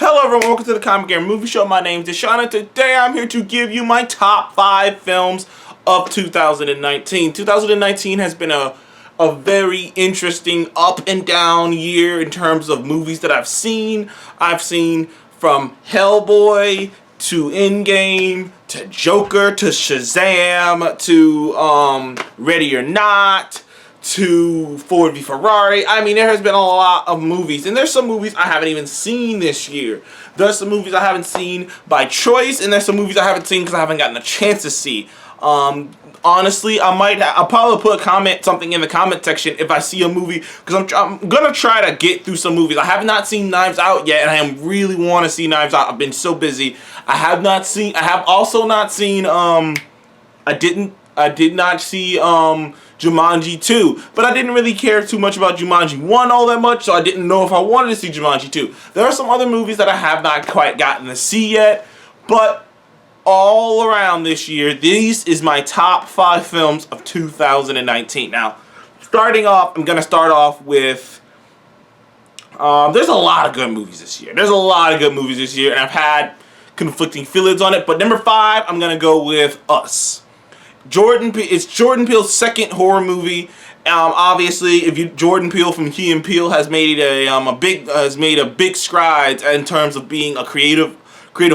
Hello everyone, welcome to the Comic Game Movie Show. My name is Deshaun, and today I'm here to give you my top 5 films of 2019. 2019 has been a very interesting up and down year in terms of movies that I've seen. I've seen from Hellboy to Endgame to Joker to Shazam to Ready or Not to Ford v Ferrari. I mean, there has been a lot of movies, and there's some movies I haven't even seen this year. There's some movies I haven't seen by choice, and there's some movies I haven't seen because I haven't gotten a chance to see. Honestly, I'll probably put something in the comment section if I see a movie, because I'm gonna try to get through some movies. I have not seen Knives Out yet, and I really want to see Knives Out. I've been so busy. I have also not seen I did not see Jumanji 2, but I didn't really care too much about Jumanji 1 all that much, so I didn't know if I wanted to see Jumanji 2. There are some other movies that I have not quite gotten to see yet, but all around this year, this is my top 5 films of 2019. Now, starting off, I'm going to start off with, there's a lot of good movies this year. And I've had conflicting feelings on it, but number 5, I'm going to go with Us. It's Jordan Peele's second horror movie. Obviously, Jordan Peele from Key and Peele has made a big strides in terms of being a creative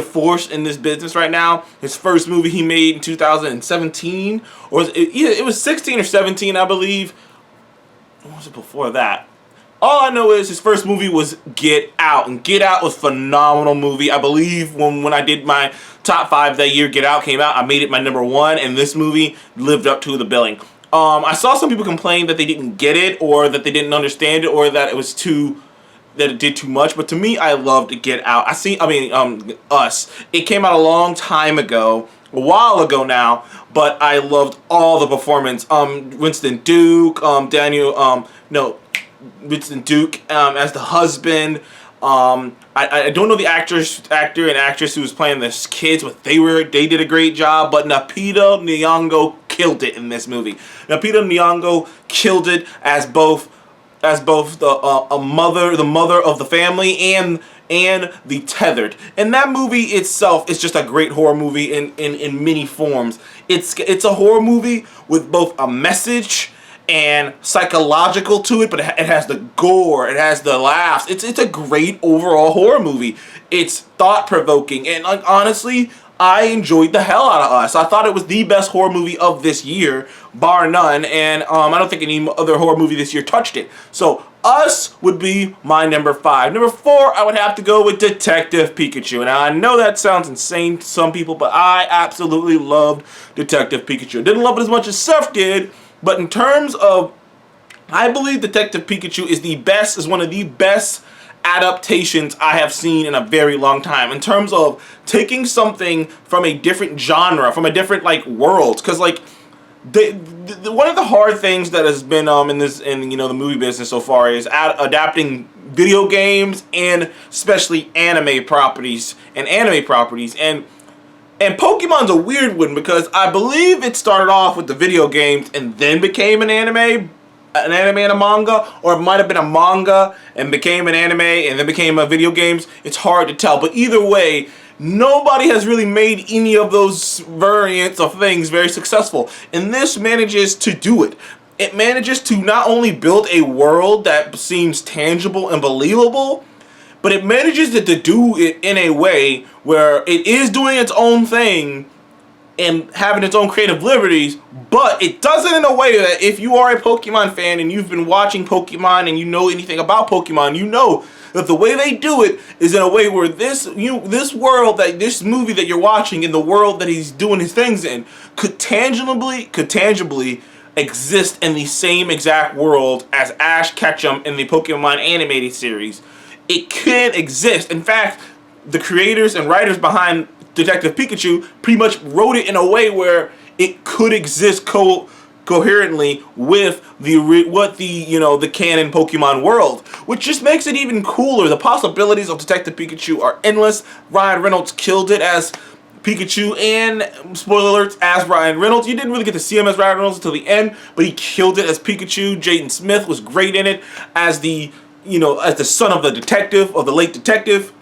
force in this business right now. His first movie he made in 2017, or it was 16 or 17, I believe. What was it before that? All I know is his first movie was Get Out, and Get Out was a phenomenal movie. I believe when I did my top 5 that year, Get Out came out, I made it my number 1, and this movie lived up to the billing. I saw some people complain that they didn't get it, or that they didn't understand it, or that it did too much. But to me, I loved Get Out. Us. It came out a long time ago, a while ago now, but I loved all the performance. Winston Duke, Winston Duke as the husband. I don't know the actor and actress who was playing the kids, but they did a great job. But Lupita Nyong'o killed it in this movie. Lupita Nyong'o killed it as both the mother of the family and the tethered. And that movie itself is just a great horror movie in many forms. It's a horror movie with both a message and psychological to it, but it has the gore, it has the laughs. It's a great overall horror movie. It's thought-provoking, and honestly, I enjoyed the hell out of Us. I thought it was the best horror movie of this year, bar none, and I don't think any other horror movie this year touched it. So Us would be my number 5. Number 4, I would have to go with Detective Pikachu. Now, I know that sounds insane to some people, but I absolutely loved Detective Pikachu. Didn't love it as much as Seth did, but in terms of, I believe Detective Pikachu is one of the best adaptations I have seen in a very long time. In terms of taking something from a different genre, from a different world, because one of the hard things that has been in the movie business so far is adapting video games and especially anime properties. And Pokemon's a weird one because I believe it started off with the video games and then became an anime and a manga, or it might have been a manga and became an anime and then became a video games. It's hard to tell, but either way, nobody has really made any of those variants of things very successful. And this manages to do it. It manages to not only build a world that seems tangible and believable, but it manages to do it in a way where it is doing its own thing and having its own creative liberties, but it does it in a way that if you are a Pokemon fan and you've been watching Pokemon and you know anything about Pokemon, you know that the way they do it is in a way where this movie that you're watching and the world that he's doing his things in could tangibly exist in the same exact world as Ash Ketchum in the Pokemon animated series. It can exist. In fact, the creators and writers behind Detective Pikachu pretty much wrote it in a way where it could exist coherently with the canon Pokemon world, which just makes it even cooler. The possibilities of Detective Pikachu are endless. Ryan Reynolds killed it as Pikachu, and spoiler alerts, as Ryan Reynolds. You didn't really get to see him as Ryan Reynolds until the end, but he killed it as Pikachu. Jaden Smith was great in it as the son of the detective, or the late detective.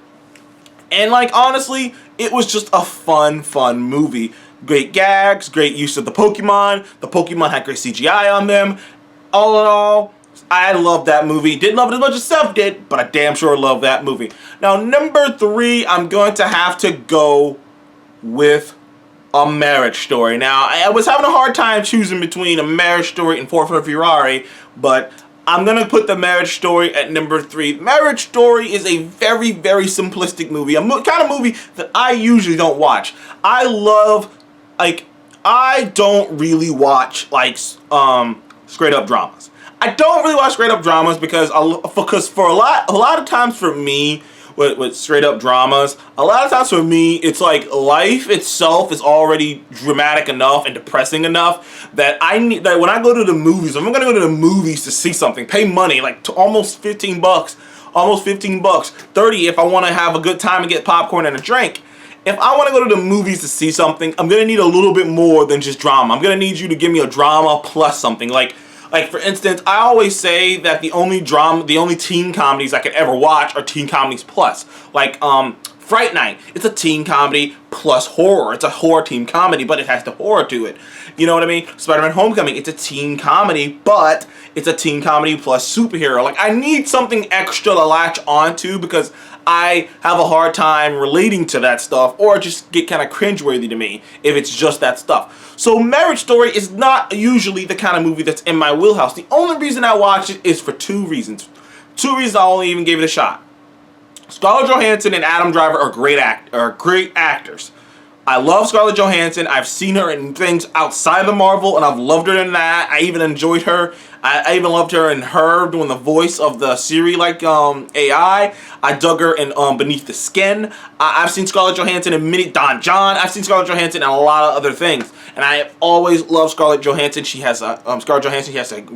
And like honestly, it was just a fun movie. Great gags, great use of the Pokemon. The Pokemon had great CGI on them. All in all, I loved that movie. Didn't love it as much as Seth did, but I damn sure loved that movie. Now, number 3, I'm going to have to go with A Marriage Story. Now, I was having a hard time choosing between A Marriage Story and Ford for Ferrari, but I'm going to put The Marriage Story at number 3. Marriage Story is a very, very simplistic movie. A kind of movie that I usually don't watch. I don't really watch, straight up dramas. I don't really watch straight up dramas because for a lot of times for me, with straight up dramas, a lot of times for me, it's like life itself is already dramatic enough and depressing enough that that when I go to the movies, if I'm gonna go to the movies to see something, pay money, like to almost $15, $30 if I want to have a good time and get popcorn and a drink. If I want to go to the movies to see something, I'm gonna need a little bit more than just drama. I'm gonna need you to give me a drama plus something. Like for instance, I always say that the only teen comedies I could ever watch are teen comedies plus. Like Fright Night, it's a teen comedy plus horror. It's a horror teen comedy, but it has the horror to it. You know what I mean? Spider-Man Homecoming, it's a teen comedy, but it's a teen comedy plus superhero. Like, I need something extra to latch onto because I have a hard time relating to that stuff, or just get kind of cringeworthy to me if it's just that stuff. So Marriage Story is not usually the kind of movie that's in my wheelhouse. The only reason I watch it is for 2 reasons. 2 reasons I only even gave it a shot. Scarlett Johansson and Adam Driver are great actors. I love Scarlett Johansson. I've seen her in things outside of Marvel, and I've loved her in that. I even enjoyed her. I even loved her in Her, doing the voice of the Siri AI. I dug her in Beneath the Skin. I've seen Scarlett Johansson in Don John. I've seen Scarlett Johansson in a lot of other things, and I have always loved Scarlett Johansson. She has a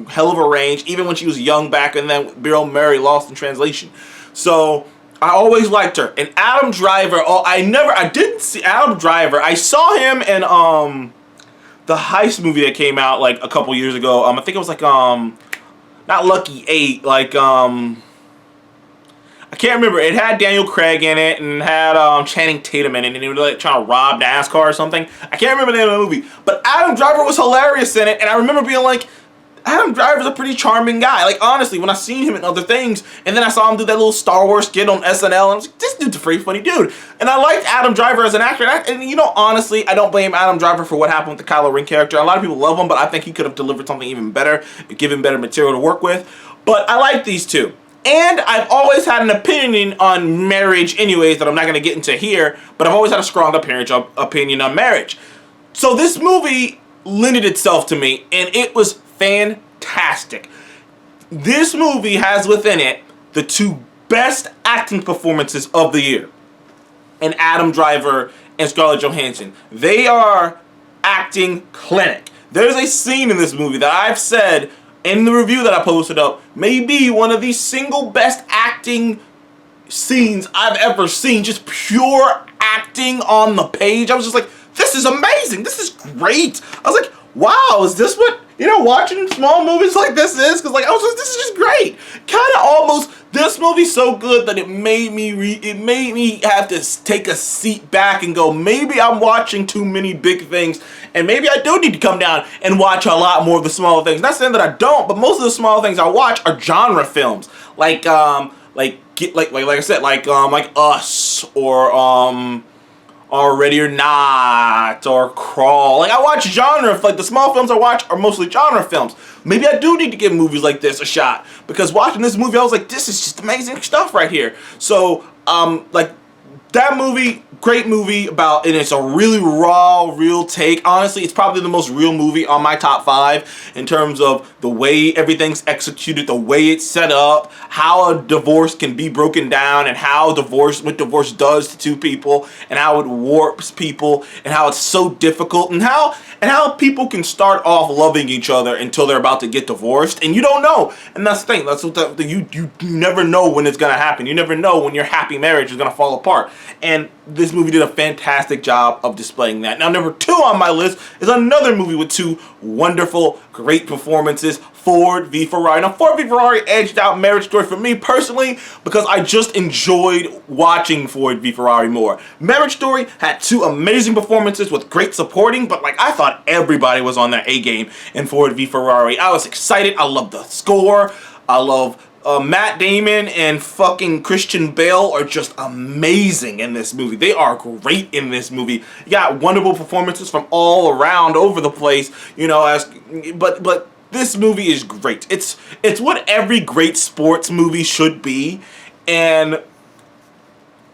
hell of a range, even when she was young back in then Bill Murray, Lost in Translation. So I always liked her. And Adam Driver, I didn't see Adam Driver. I saw him in the heist movie that came out like a couple years ago. I think it was like not Lucky 8, like I can't remember. It had Daniel Craig in it and had Channing Tatum in it, and he was like trying to rob NASCAR or something. I can't remember the name of the movie, but Adam Driver was hilarious in it, and I remember being like, Adam Driver's a pretty charming guy. Like, honestly, when I seen him in other things, and then I saw him do that little Star Wars skit on SNL, and I was like, this dude's a pretty funny dude. And I liked Adam Driver as an actor. And you know, honestly, I don't blame Adam Driver for what happened with the Kylo Ren character. A lot of people love him, but I think he could have delivered something even better, given better material to work with. But I like these two. And I've always had an opinion on marriage anyways that I'm not going to get into here, but I've always had a strong opinion on marriage. So this movie lended itself to me, and it was fantastic. This movie has within it the 2 best acting performances of the year, and Adam Driver and Scarlett Johansson. They are acting clinic. There's a scene in this movie that I've said in the review that I posted up may be one of the single best acting scenes I've ever seen. Just pure acting on the page. I was just like, this is amazing. This is great. I was like, wow, is this what, watching small movies like this is? Because, I was like, this is just great. Kind of almost, this movie's so good that it made me have to take a seat back and go, maybe I'm watching too many big things, and maybe I do need to come down and watch a lot more of the smaller things. Not saying that I don't, but most of the small things I watch are genre films, like I said, like Us, or Ready or Not, or Crawl. Like, I watch genre, like the small films I watch are mostly genre films. Maybe I do need to give movies like this a shot, because watching this movie I was like, this is just amazing stuff right here. So, that movie, great movie and it's a really raw, real take. Honestly, it's probably the most real movie on my top 5 in terms of the way everything's executed, the way it's set up, how a divorce can be broken down, and what divorce does to 2 people, and how it warps people, and how it's so difficult, and how people can start off loving each other until they're about to get divorced, and you don't know. And that's the thing. That's what you never know when it's gonna happen. You never know when your happy marriage is gonna fall apart. and this movie did a fantastic job of displaying that. Now, number 2 on my list is another movie with 2 wonderful, great performances, Ford v Ferrari. Now, Ford v Ferrari edged out Marriage Story for me personally because I just enjoyed watching Ford v Ferrari more. Marriage Story had 2 amazing performances with great supporting, but like I thought everybody was on their A game in Ford v Ferrari. I was excited. I love the score. I love Matt Damon and fucking Christian Bale are just amazing in this movie. They are great in this movie. You got wonderful performances from all around over the place, you know, but this movie is great. It's what every great sports movie should be, and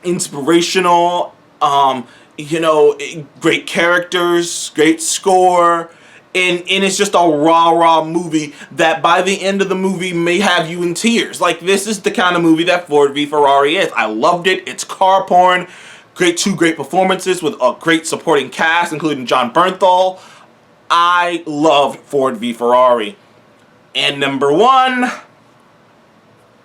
inspirational, you know, great characters, great score. And it's just a raw movie that by the end of the movie may have you in tears. Like, this is the kind of movie that Ford v Ferrari is. I loved it. It's car porn. 2 great performances with a great supporting cast, including John Bernthal. I loved Ford v Ferrari. And number 1,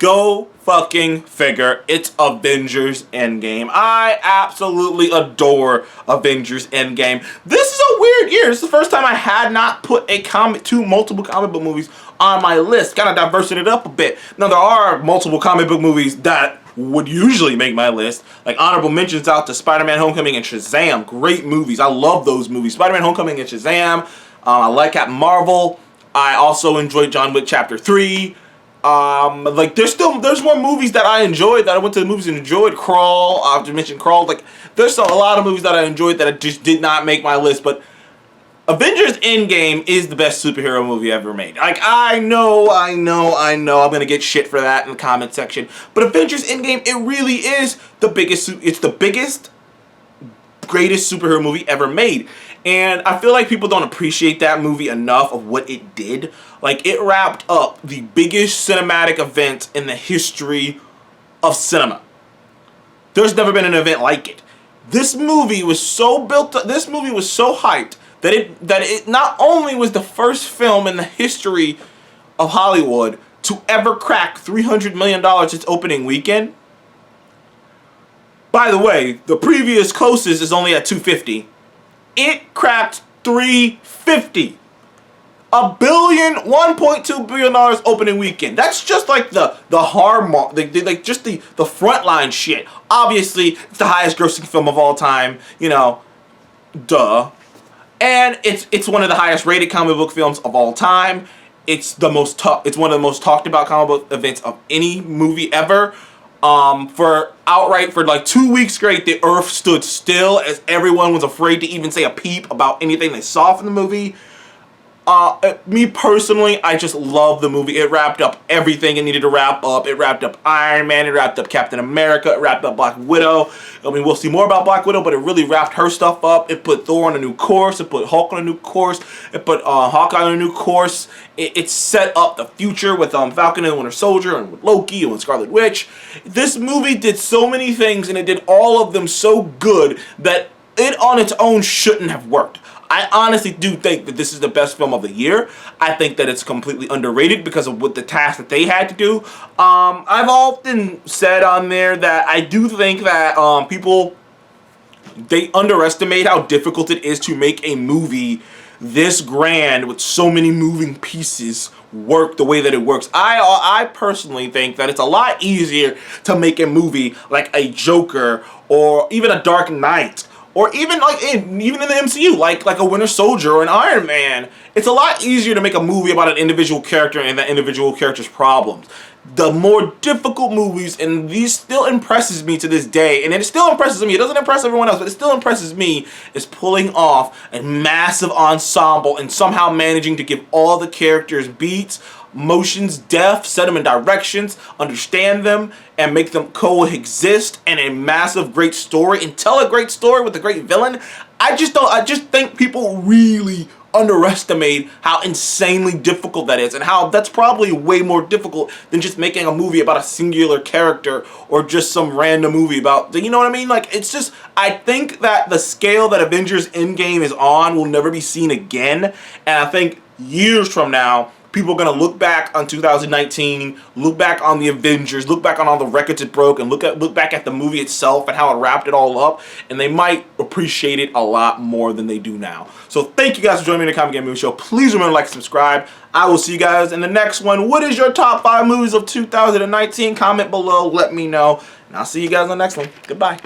go fucking figure, it's Avengers In Game. I absolutely adore Avengers In Game. This is a weird year. This is the first time I had not put 2 multiple comic book movies on my list. Kind of diversing it up a bit. Now, there are multiple comic book movies that would usually make my list. Like, honorable mentions out to Spider-Man Homecoming and Shazam. Great movies. I love those movies. Spider-Man Homecoming and Shazam. I like Captain Marvel. I also enjoyed John Wick Chapter 3. Like, there's more movies that I enjoyed, that I went to the movies and enjoyed. Crawl, I have to mention Crawl. Like, there's a lot of movies that I enjoyed that I just did not make my list, but Avengers In Game is the best superhero movie ever made. Like, I know, I'm gonna get shit for that in the comment section, but Avengers In Game, it really is the biggest, greatest superhero movie ever made. And I feel like people don't appreciate that movie enough of what it did. Like, it wrapped up the biggest cinematic event in the history of cinema. There's never been an event like it. This movie was so built up, this movie was so hyped that it not only was the first film in the history of Hollywood to ever crack $300 million its opening weekend. By the way, the previous closest is only at 250. It cracked 350. $1.2 billion opening weekend. That's just like the hard mark, like just the frontline shit. Obviously, it's the highest grossing film of all time, you know, duh. And it's one of the highest rated comic book films of all time. It's one of the most talked about comic book events of any movie ever. For like 2 weeks straight, the earth stood still as everyone was afraid to even say a peep about anything they saw from the movie. Me personally, I just love the movie. It wrapped up everything it needed to wrap up. It wrapped up Iron Man, it wrapped up Captain America, it wrapped up Black Widow. I mean, we'll see more about Black Widow, but it really wrapped her stuff up. It put Thor on a new course. It put Hulk on a new course. It put Hawkeye on a new course. It set up the future with Falcon and the Winter Soldier and with Loki and with Scarlet Witch. This movie did so many things, and it did all of them so good that it on its own shouldn't have worked. I honestly do think that this is the best film of the year. I think that it's completely underrated because of what the task that they had to do. I've often said on there that I do think that people, they underestimate how difficult it is to make a movie this grand with so many moving pieces work the way that it works. I personally think that it's a lot easier to make a movie like a Joker or even a Dark Knight, or even in the MCU, like a Winter Soldier or an Iron Man. It's a lot easier to make a movie about an individual character and that individual character's problems. The more difficult movies, and these still impresses me to this day, and it still impresses me, it doesn't impress everyone else, but it still impresses me, is pulling off a massive ensemble and somehow managing to give all the characters beats, motions, depth, set them in directions, understand them, and make them coexist, and a massive great story, and tell a great story with a great villain. I just think people really underestimate how insanely difficult that is, and how that's probably way more difficult than just making a movie about a singular character or just some random movie about, you know what I mean? Like, it's just, I think that the scale that Avengers Endgame is on will never be seen again, and I think years from now, people are going to look back on 2019, look back on the Avengers, look back on all the records it broke, and look back at the movie itself and how it wrapped it all up, and they might appreciate it a lot more than they do now. So thank you guys for joining me in the Comic Game Movie Show. Please remember to like and subscribe. I will see you guys in the next one. What is your top 5 movies of 2019? Comment below. Let me know. And I'll see you guys in the next one. Goodbye.